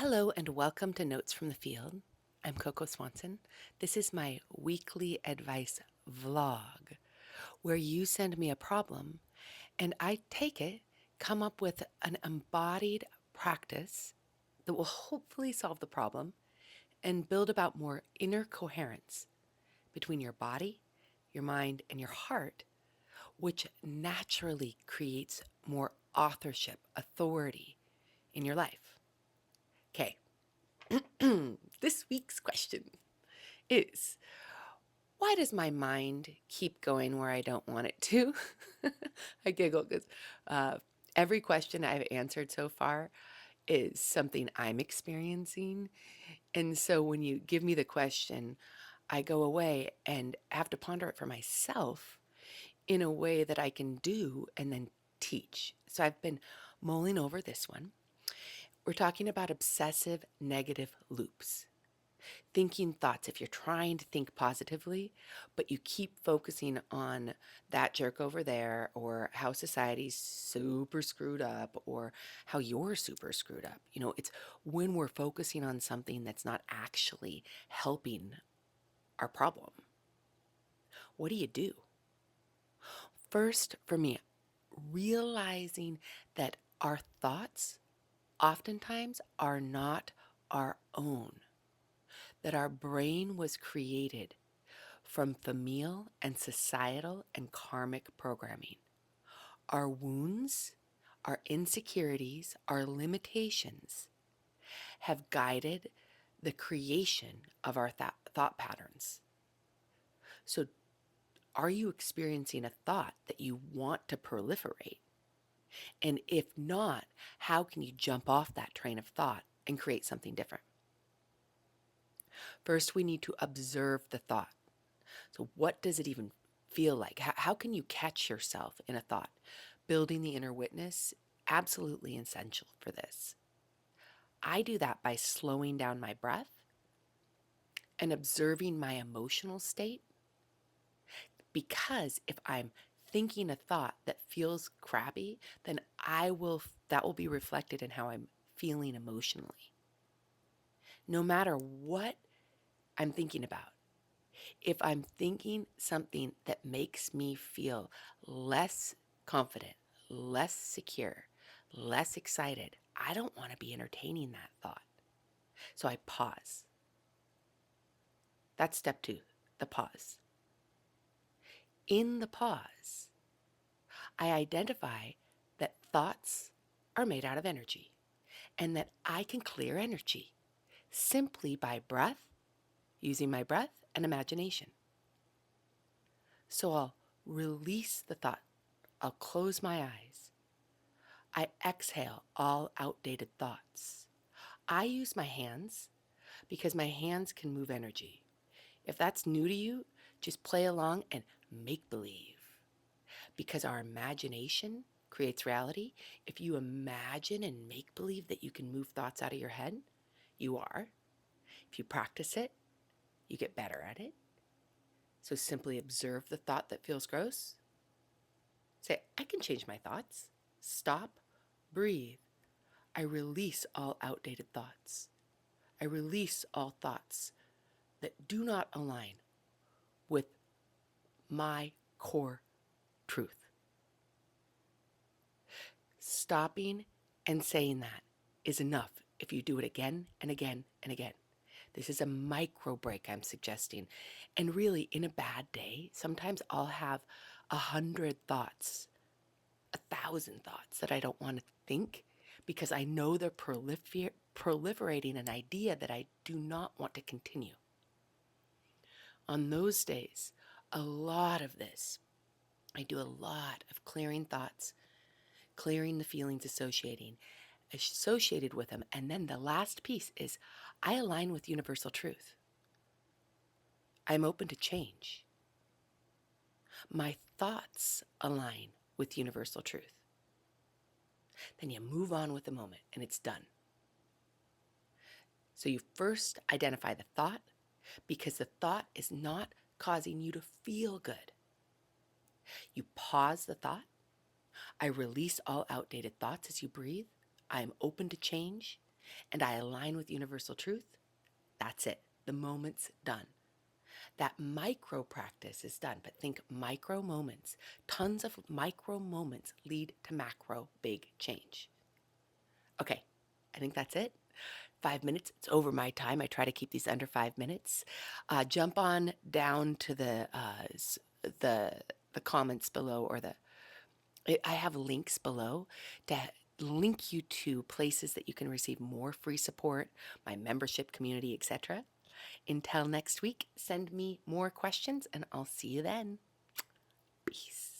Hello and welcome to Notes from the Field. I'm Coco Swanson. This is my weekly advice vlog where you send me a problem and I take it, come up with an embodied practice that will hopefully solve the problem and build about more inner coherence between your body, your mind, and your heart, which naturally creates more authorship, authority in your life. Okay, this week's question is, why does my mind keep going where I don't want it to? I giggle because uh, every question I've answered so far is something I'm experiencing. And so when you give me the question, I go away and have to ponder it for myself in a way that I can do and then teach. So I've been mulling over this one. We're talking about obsessive negative loops. Thinking thoughts, if you're trying to think positively, but you keep focusing on that jerk over there, or how society's super screwed up, or how you're super screwed up. It's when we're focusing on something that's not actually helping our problem. What do you do? First, for me, realizing that our thoughts oftentimes are not our own, that our brain was created from familial and societal and karmic programming. Our wounds, our insecurities, our limitations have guided the creation of our thought patterns. So, are you experiencing a thought that you want to proliferate? And if not, how can you jump off that train of thought and create something different? First, we need to observe the thought. So, what does it even feel like? How can you catch yourself in a thought? Building the inner witness, absolutely essential for this. I do that by slowing down my breath and observing my emotional state, because if I'm thinking a thought that feels crappy, then that will be reflected in how I'm feeling emotionally. No matter what I'm thinking about, if I'm thinking something that makes me feel less confident, less secure, less excited, I don't want to be entertaining that thought. So I pause. That's step 2, the pause. In the pause, I identify that thoughts are made out of energy and that I can clear energy simply by breath, using my breath and imagination. So I'll release the thought. I'll close my eyes. I exhale all outdated thoughts. I use my hands because my hands can move energy. If that's new to you, just play along and make believe, because our imagination creates reality. If you imagine and make believe that you can move thoughts out of your head, you are. If you practice it, you get better at it. So simply observe the thought that feels gross. Say, I can change my thoughts. Stop, breathe. I release all outdated thoughts. I release all thoughts that do not align with my core truth. Stopping and saying that is enough if you do it again and again and again. This is a micro break I'm suggesting. And really, in a bad day, sometimes I'll have 100 thoughts, 1,000 thoughts that I don't want to think, because I know they're proliferating an idea that I do not want to continue. On those days, a lot of this, I do a lot of clearing thoughts, clearing the feelings associated with them. And then the last piece is I align with universal truth. I'm open to change. My thoughts align with universal truth. Then you move on with the moment and it's done. So you first identify the thought, because the thought is not causing you to feel good. You pause the thought. I release all outdated thoughts as you breathe. I am open to change. and I align with universal truth, that's it. The moment's done. That micro practice is done, but think micro moments. Tons of micro moments lead to macro big change. Okay, I think that's it. 5 minutes. It's over my time. I try to keep these under 5 minutes. Jump on down to the the comments below, or I have links below to link you to places that you can receive more free support, my membership community, etc. Until next week, send me more questions and I'll see you then. Peace.